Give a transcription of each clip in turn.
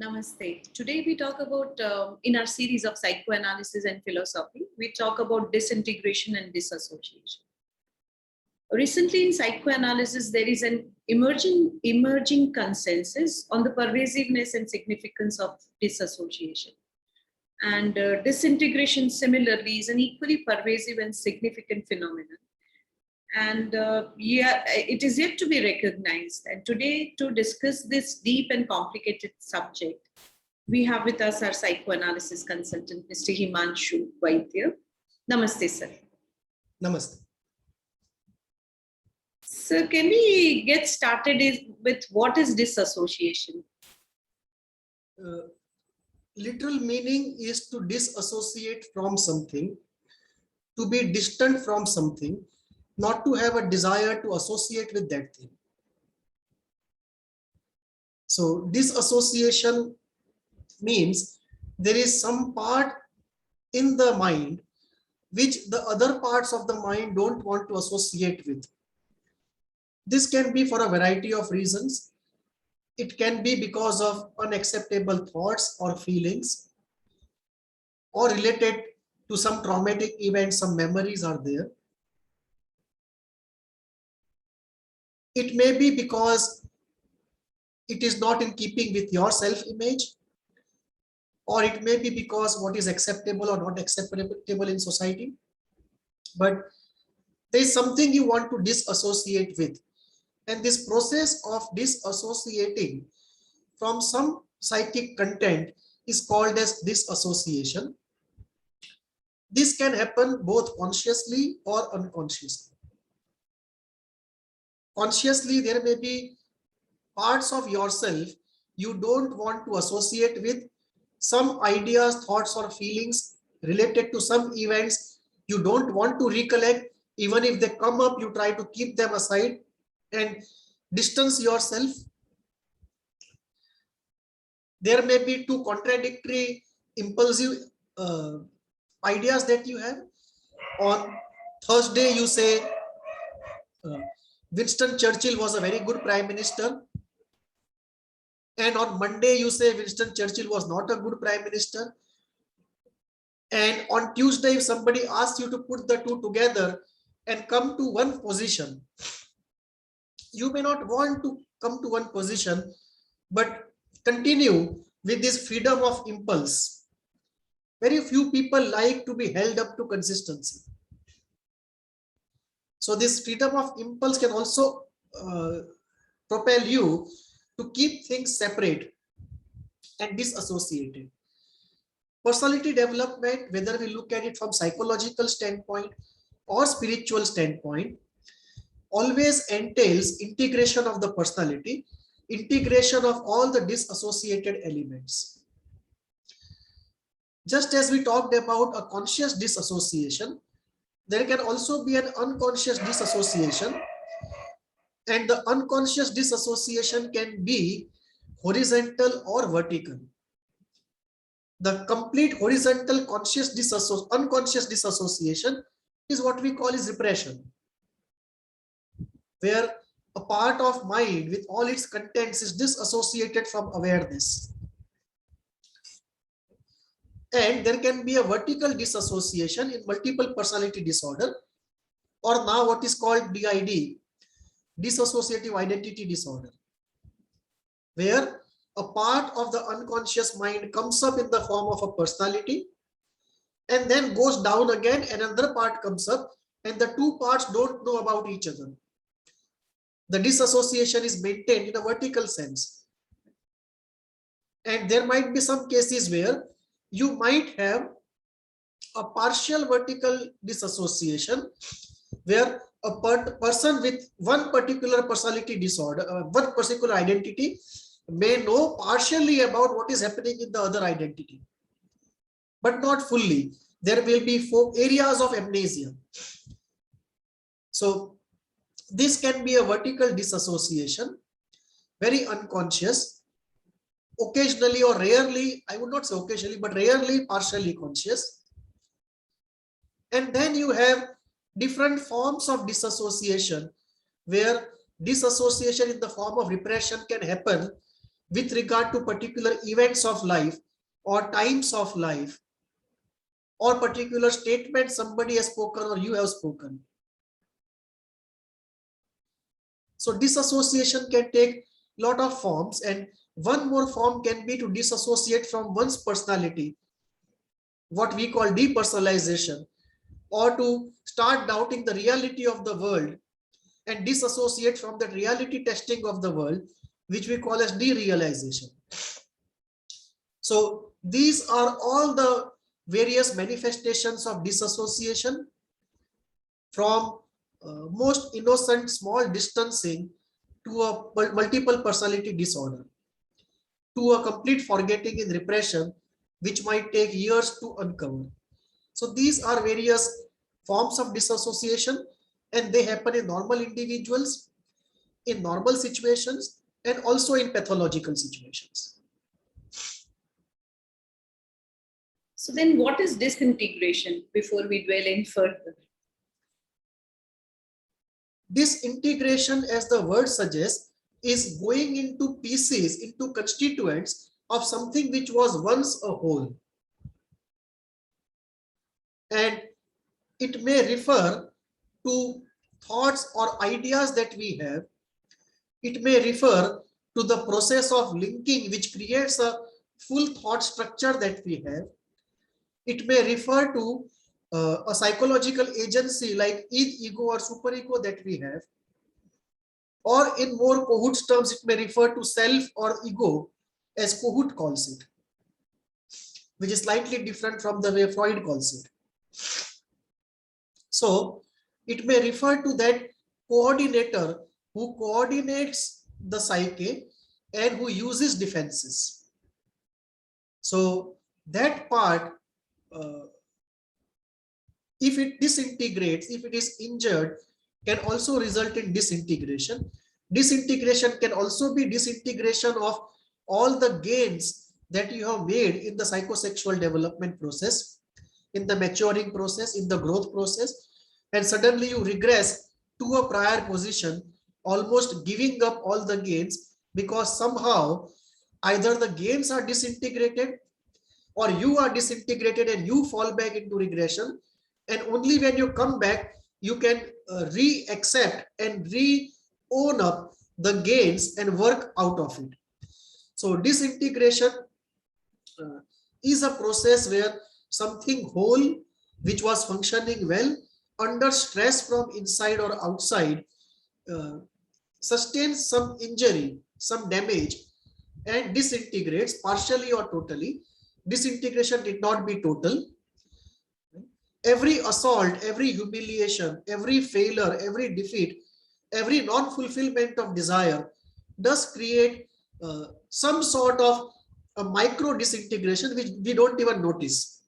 Namaste. Today we talk about, in our series of psychoanalysis and philosophy, we talk about disintegration and disassociation. Recently in psychoanalysis, there is an emerging consensus on the pervasiveness and significance of disassociation. And disintegration similarly is an equally pervasive and significant phenomenon. And it is yet to be recognized. And today, to discuss this deep and complicated subject, we have with us our psychoanalysis consultant, Mr. Himanshu Vaidya. Namaste, sir. Namaste. So, can we get started with what is disassociation? Literal meaning is to disassociate from something, to be distant from something, not to have a desire to associate with that thing. So disassociation means there is some part in the mind which the other parts of the mind don't want to associate with. This can be for a variety of reasons. It can be because of unacceptable thoughts or feelings, or related to some traumatic event, some memories are there. It may be because it is not in keeping with your self-image, or it may be because what is acceptable or not acceptable in society. But there is something you want to disassociate with. And this process of disassociating from some psychic content is called as disassociation. This can happen both consciously or unconsciously. Consciously, there may be parts of yourself you don't want to associate with, some ideas, thoughts, or feelings related to some events you don't want to recollect. Even if they come up, you try to keep them aside and distance yourself. There may be two contradictory, impulsive ideas that you have. On Thursday, you say Winston Churchill was a very good prime minister. And on Monday, you say Winston Churchill was not a good prime minister. And on Tuesday, if somebody asks you to put the two together and come to one position, you may not want to come to one position, but continue with this freedom of impulse. Very few people like to be held up to consistency. So this freedom of impulse can also propel you to keep things separate and disassociated. Personality development, whether we look at it from psychological standpoint or spiritual standpoint, always entails integration of the personality, integration of all the disassociated elements. Just as we talked about a conscious disassociation, there can also be an unconscious disassociation, and the unconscious disassociation can be horizontal or vertical. The complete horizontal unconscious disassociation is what we call is repression, where a part of mind with all its contents is disassociated from awareness. And there can be a vertical disassociation in multiple personality disorder, or now what is called DID, dissociative identity disorder, where a part of the unconscious mind comes up in the form of a personality and then goes down again, and another part comes up, and the two parts don't know about each other. The disassociation is maintained in a vertical sense. And there might be some cases where you might have a partial vertical disassociation, where a person with one particular personality disorder, one particular identity, may know partially about what is happening in the other identity, but not fully. There will be 4 areas of amnesia. So this can be a vertical disassociation, very unconscious, occasionally or rarely, I would not say occasionally, but rarely partially conscious. And then you have different forms of disassociation, where disassociation in the form of repression can happen with regard to particular events of life or times of life or particular statement somebody has spoken or you have spoken. So disassociation can take a lot of forms, and one more form can be to disassociate from one's personality, what we call depersonalization, or to start doubting the reality of the world and disassociate from the reality testing of the world, which we call as derealization. So these are all the various manifestations of disassociation, from most innocent small distancing to a multiple personality disorder, to a complete forgetting in repression, which might take years to uncover. So these are various forms of disassociation, and they happen in normal individuals, in normal situations, and also in pathological situations. So then what is disintegration before we dwell in further? Disintegration, as the word suggests, is going into pieces, into constituents of something which was once a whole. And it may refer to thoughts or ideas that we have. It may refer to the process of linking which creates a full thought structure that we have. It may refer to a psychological agency like ego or superego that we have. Or in more Kohut terms, it may refer to self or ego, as Kohut calls it, which is slightly different from the way Freud calls it. So it may refer to that coordinator who coordinates the psyche and who uses defenses. So that part, if it disintegrates, if it is injured, can also result in disintegration. Disintegration can also be disintegration of all the gains that you have made in the psychosexual development process, in the maturing process, in the growth process, and suddenly you regress to a prior position, almost giving up all the gains because somehow either the gains are disintegrated or you are disintegrated and you fall back into regression. And only when you come back, you can re-accept and re-own up the gains and work out of it. So disintegration is a process where something whole which was functioning well under stress from inside or outside sustains some injury, some damage, and disintegrates partially or totally. Disintegration did not be total. Every assault, every humiliation, every failure, every defeat, every non-fulfillment of desire does create some sort of a micro disintegration which we don't even notice.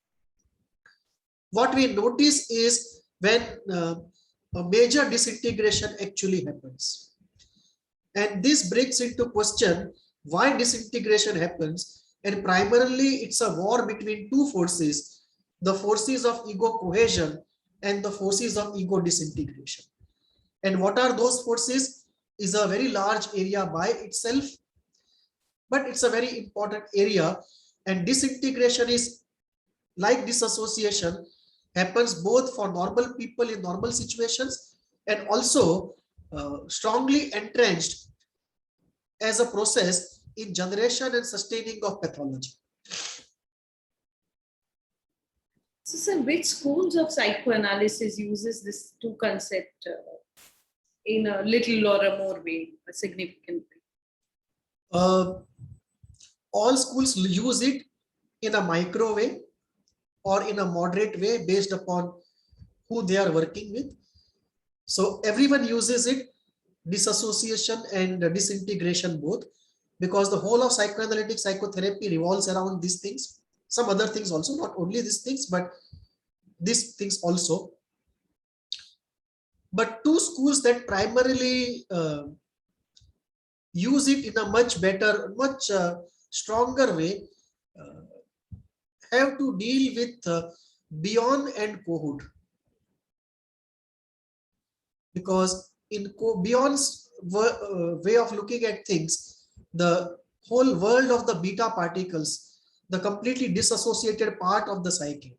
What we notice is when a major disintegration actually happens. And this brings into question why disintegration happens. And primarily it's a war between two forces, the forces of ego cohesion and the forces of ego disintegration. And what are those forces is a very large area by itself, but it's a very important area. And disintegration is like disassociation, happens both for normal people in normal situations and also strongly entrenched as a process in generation and sustaining of pathology. So, sir, which schools of psychoanalysis uses this two concept in a little or a more way, a significant way? All schools use it in a micro way or in a moderate way based upon who they are working with. So everyone uses it, disassociation and disintegration both, because the whole of psychoanalytic psychotherapy revolves around these things. Some other things also, not only these things, but these things also. But two schools that primarily use it in a much better, much stronger way have to deal with Bion and Kohut. Because in Bion's way of looking at things, the whole world of the beta particles, the completely disassociated part of the psyche,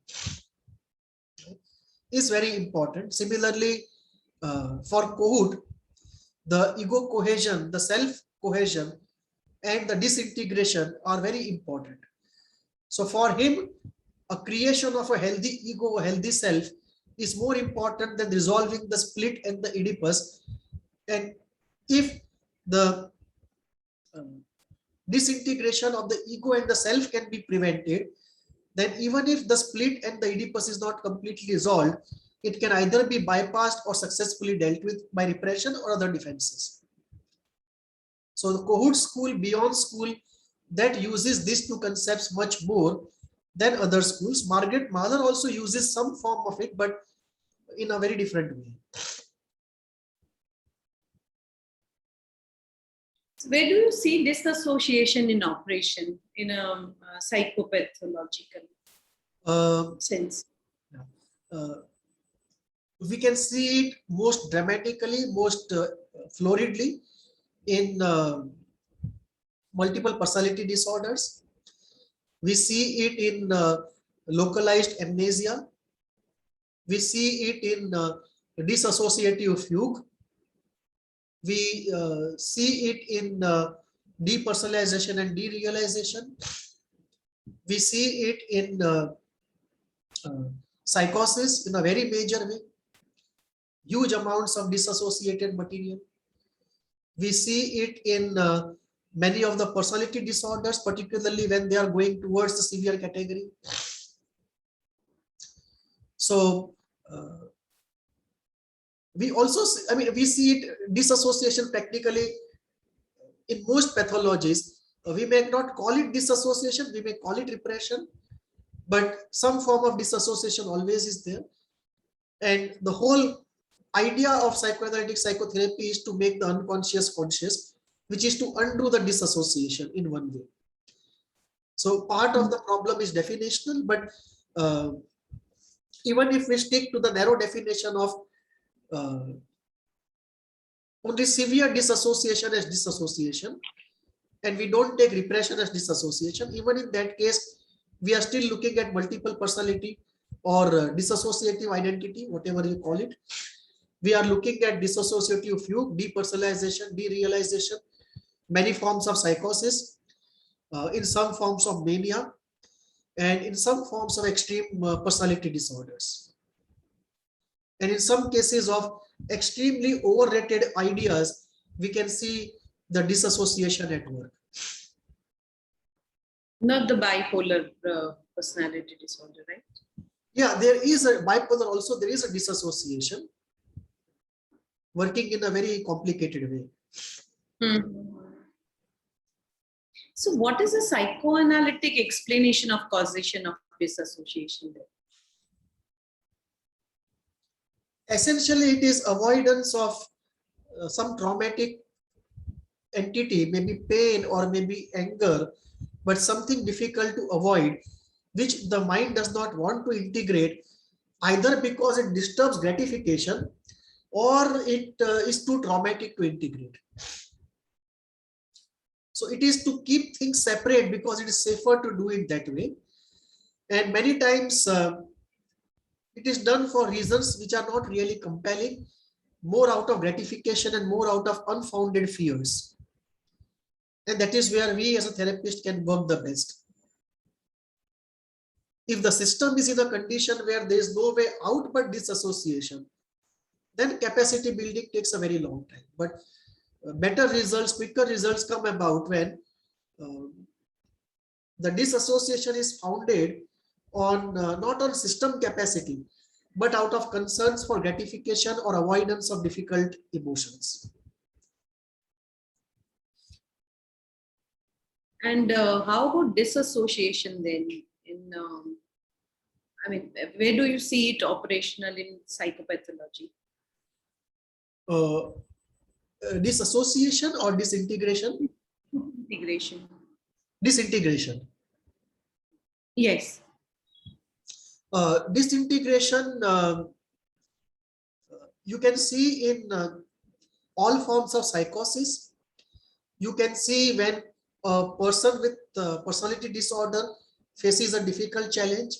is very important. Similarly, for Kohut, the ego cohesion, the self cohesion, and the disintegration are very important. So for him, a creation of a healthy ego, a healthy self, is more important than resolving the split and the Oedipus. And if the disintegration of the ego and the self can be prevented, then even if the split and the Oedipus is not completely resolved, it can either be bypassed or successfully dealt with by repression or other defenses. So the Kohut school, beyond school, that uses these two concepts much more than other schools. Margaret Mahler also uses some form of it, but in a very different way. So where do you see disassociation in operation in a psychopathological sense? We can see it most dramatically, most floridly in multiple personality disorders. We see it in localized amnesia. We see it in dissociative fugue. We see it in depersonalization and derealization. We see it in psychosis in a very major way. Huge amounts of dissociated material. We see it in many of the personality disorders, particularly when they are going towards the severe category. So we also, we see it disassociation practically in most pathologies. We may not call it disassociation, we may call it repression, but some form of disassociation always is there. And the whole idea of psychoanalytic psychotherapy is to make the unconscious conscious, which is to undo the disassociation in one way. So part of the problem is definitional, but even if we stick to the narrow definition of only severe disassociation as disassociation, and we don't take repression as disassociation, even in that case, we are still looking at multiple personality or dissociative identity, whatever you call it. We are looking at dissociative fugue, depersonalization, derealization, many forms of psychosis, in some forms of mania, and in some forms of extreme personality disorders. And in some cases of extremely overrated ideas, we can see the disassociation at work. Not the bipolar personality disorder, right? Yeah, there is a bipolar also, there is a disassociation working in a very complicated way. So what is a psychoanalytic explanation of causation of disassociation there? Essentially, it is avoidance of some traumatic entity, maybe pain or maybe anger, but something difficult to avoid, which the mind does not want to integrate, either because it disturbs gratification or it is too traumatic to integrate. So it is to keep things separate because it is safer to do it that way. And many times it is done for reasons which are not really compelling, more out of gratification and more out of unfounded fears. And that is where we as a therapist can work the best. If the system is in a condition where there is no way out but disassociation, then capacity building takes a very long time. But better results, quicker results come about when the disassociation is founded on not on system capacity, but out of concerns for gratification or avoidance of difficult emotions. And how about disassociation then? In where do you see it operational in psychopathology? Disassociation or disintegration? Integration. Disintegration. Yes. Disintegration, you can see in all forms of psychosis. You can see when a person with personality disorder faces a difficult challenge.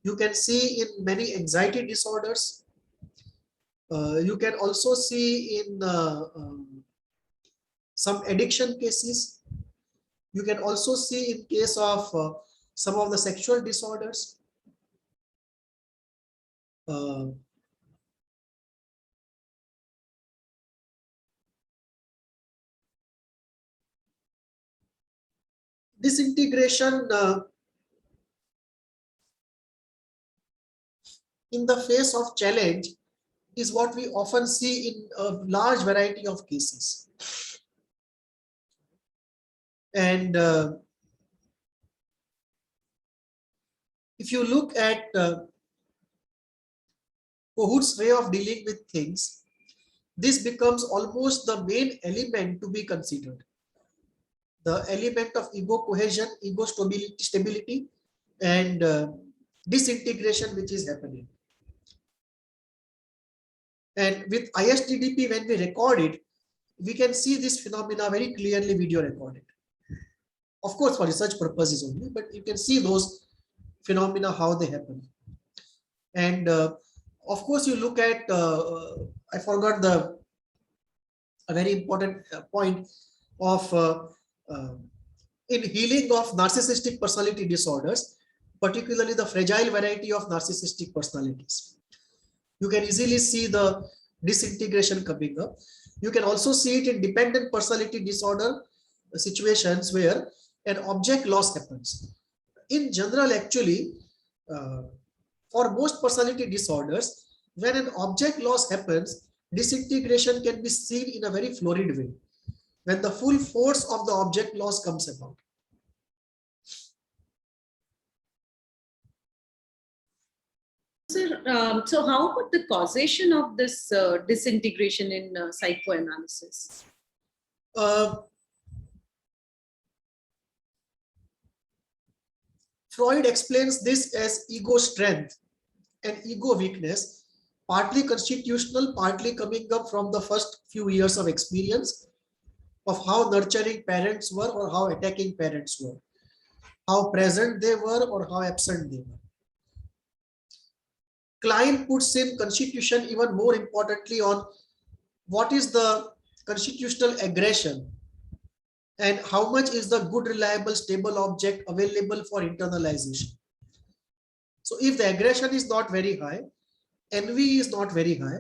You can see in many anxiety disorders. You can also see in some addiction cases. You can also see in case of some of the sexual disorders. Uh, Disintegration in the face of challenge is what we often see in a large variety of cases. And if you look at Kohut's way of dealing with things, this becomes almost the main element to be considered. The element of ego cohesion, ego stability, and disintegration which is happening. And with ISTDP, when we record it, we can see this phenomena very clearly video recorded. Of course, for research purposes only, but you can see those phenomena, how they happen. And of course, you look at, I forgot a very important point of in healing of narcissistic personality disorders, particularly the fragile variety of narcissistic personalities. You can easily see the disintegration coming up. You can also see it in dependent personality disorder situations where an object loss happens. In general, actually, for most personality disorders, when an object loss happens, disintegration can be seen in a very florid way, when the full force of the object loss comes about. Sir, so how about the causation of this disintegration in psychoanalysis? Freud explains this as ego strength and ego weakness, partly constitutional, partly coming up from the first few years of experience of how nurturing parents were or how attacking parents were, how present they were or how absent they were. Klein puts in constitution even more importantly on what is the constitutional aggression and how much is the good, reliable, stable object available for internalization. So if the aggression is not very high, envy is not very high,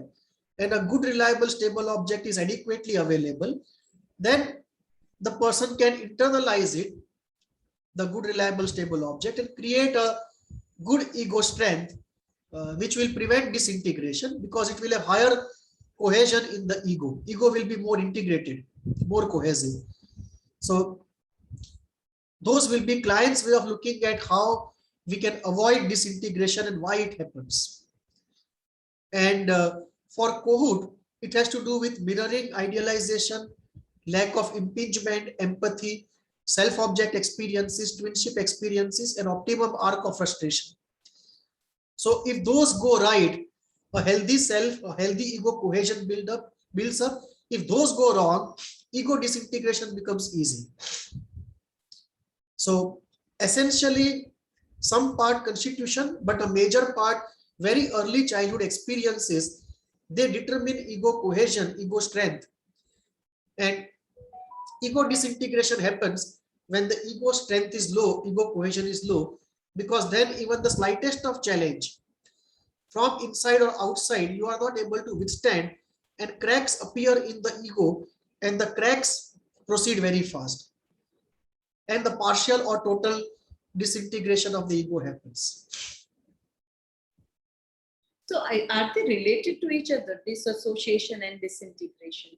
and a good, reliable, stable object is adequately available, then the person can internalize it, the good, reliable, stable object, and create a good ego strength, which will prevent disintegration because it will have higher cohesion in the ego. Ego will be more integrated, more cohesive. So those will be Klein's way of looking at how we can avoid disintegration and why it happens. And for Kohut, it has to do with mirroring, idealization, lack of impingement, empathy, self-object experiences, twinship experiences, and optimum arc of frustration. So if those go right, a healthy self, a healthy ego cohesion builds up. If those go wrong, ego disintegration becomes easy. So essentially, some part constitution, but a major part very early childhood experiences, they determine ego cohesion, ego strength. And ego disintegration happens when the ego strength is low, ego cohesion is low, because then even the slightest of challenge from inside or outside, you are not able to withstand, and cracks appear in the ego, and the cracks proceed very fast. And the partial or total disintegration of the ego happens. So are they related to each other, dissociation and disintegration?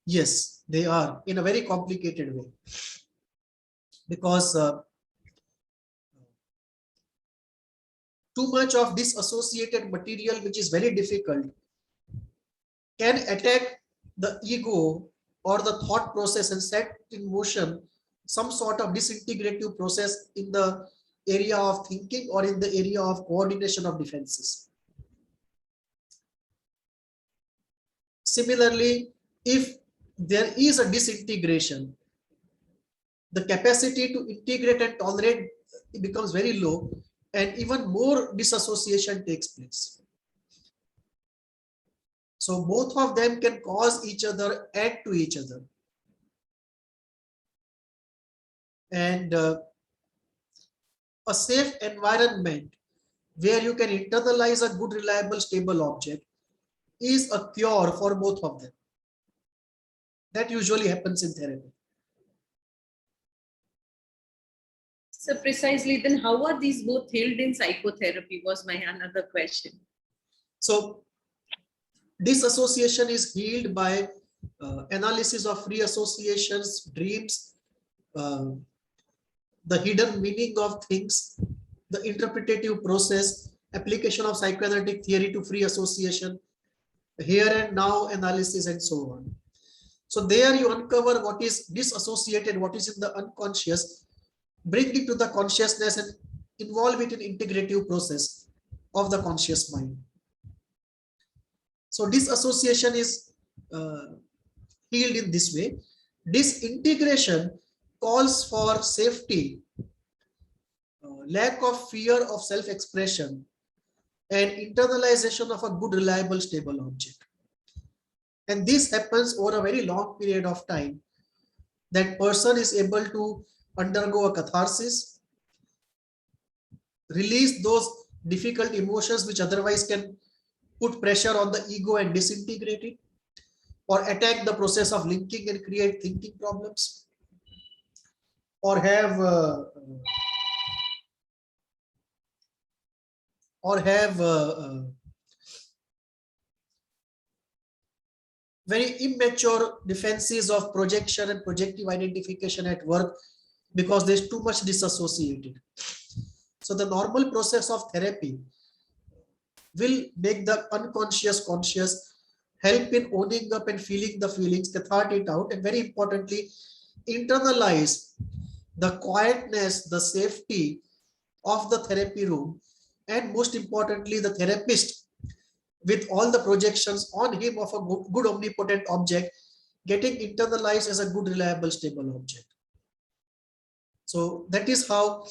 Yes, they are in a very complicated way. Because too much of disassociated material, which is very difficult, can attack the ego or the thought process and set in motion some sort of disintegrative process in the area of thinking or in the area of coordination of defenses. Similarly, if there is a disintegration, the capacity to integrate and tolerate becomes very low, and even more disassociation takes place. So both of them can cause each other, add to each other. And a safe environment where you can internalize a good, reliable, stable object is a cure for both of them. That usually happens in therapy. So precisely, then how are these both healed in psychotherapy was my another question. So disassociation is healed by analysis of free associations, dreams, the hidden meaning of things, the interpretative process, application of psychoanalytic theory to free association, here and now analysis, and so on. So there you uncover what is disassociated, what is in the unconscious, bring it to the consciousness and involve it in integrative process of the conscious mind. So disassociation is healed in this way. Disintegration calls for safety, lack of fear of self-expression, and internalization of a good, reliable, stable object. And this happens over a very long period of time. That person is able to undergo a catharsis, release those difficult emotions which otherwise can put pressure on the ego and disintegrate it, or attack the process of linking and create thinking problems, or have very immature defenses of projection and projective identification at work because there's too much disassociated. So the normal process of therapy will make the unconscious conscious, help in owning up and feeling the feelings, cathart it out, and very importantly, internalize the quietness, the safety of the therapy room, and most importantly, the therapist with all the projections on him of a good omnipotent object getting internalized as a good, reliable, stable object. So that is how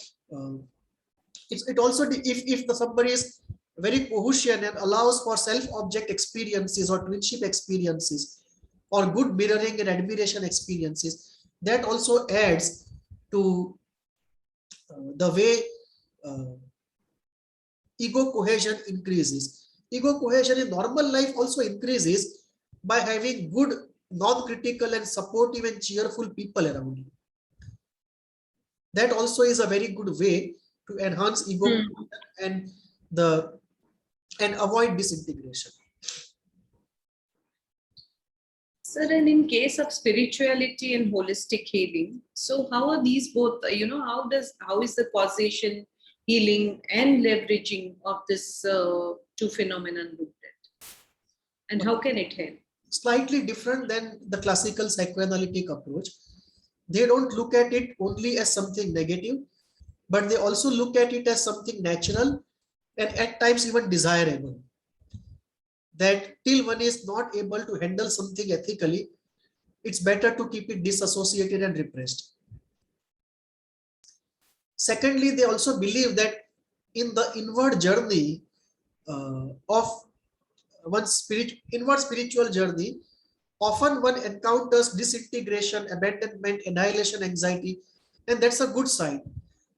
it also, if the somebody is very Cohusian and allows for self-object experiences or twinship experiences or good mirroring and admiration experiences, that also adds to the way ego cohesion increases. Ego cohesion in normal life also increases by having good, non-critical and supportive and cheerful people around you. That also is a very good way to enhance ego and avoid disintegration. Sir, and in case of spirituality and holistic healing, so how are these both, how is the causation, healing and leveraging of this two phenomenon looked at? And how can it help? Slightly different than the classical psychoanalytic approach. They don't look at it only as something negative, but they also look at it as something natural and at times even desirable. That till one is not able to handle something ethically, it's better to keep it disassociated and repressed. Secondly, they also believe that in the inward journey of one's inward spiritual journey, often one encounters disintegration, abandonment, annihilation, anxiety, and that's a good sign.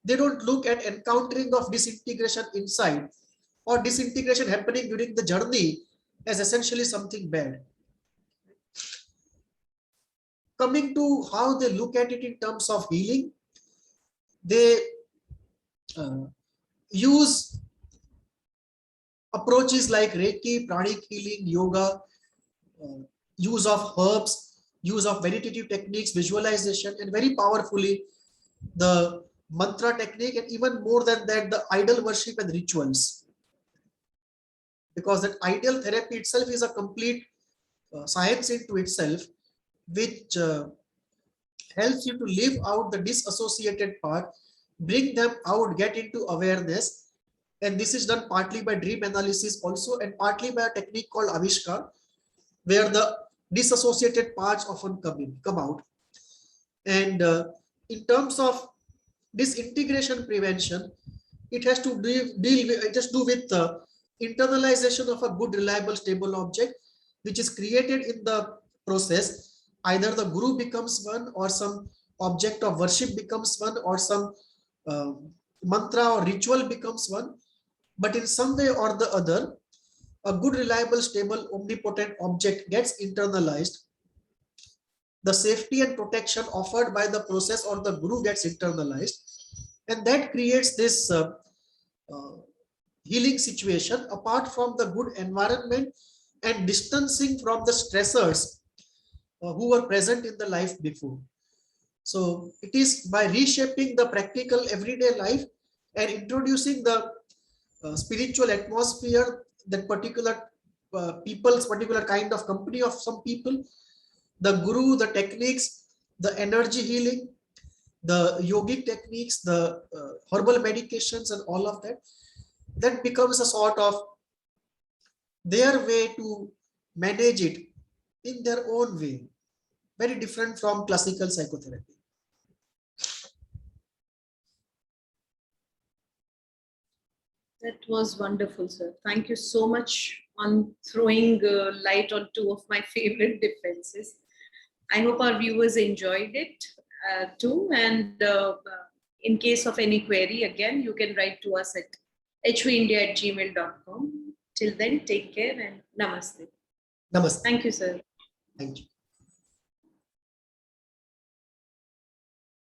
They don't look at encountering of disintegration inside or disintegration happening during the journey as essentially something bad. Coming to how they look at it in terms of healing, they use approaches like Reiki, pranic healing, yoga, use of herbs, use of meditative techniques, visualization, and very powerfully the mantra technique, and even more than that, the idol worship and rituals. Because that ideal therapy itself is a complete science into itself, which helps you to live out the disassociated part, bring them out, get into awareness. And this is done partly by dream analysis also, and partly by a technique called Avishkar, where the disassociated parts often come out. And in terms of disintegration prevention, it has to do with the internalization of a good, reliable, stable object, which is created in the process. Either the guru becomes one, or some object of worship becomes one, or some mantra or ritual becomes one. But in some way or the other, a good, reliable, stable, omnipotent object gets internalized. The safety and protection offered by the process or the guru gets internalized, and that creates this healing situation apart from the good environment and distancing from the stressors who were present in the life before. So it is by reshaping the practical everyday life and introducing the spiritual atmosphere that particular people's particular kind of company of some people, the guru, the techniques, the energy healing, the yogic techniques, the herbal medications, and all of that, that becomes a sort of their way to manage it in their own way, very different from classical psychotherapy. That was wonderful, sir. Thank you so much on throwing light on two of my favorite defenses. I hope our viewers enjoyed it too. And in case of any query, again, you can write to us at hvindia@gmail.com. Till then, take care and namaste. Namaste. Thank you, sir. Thank you.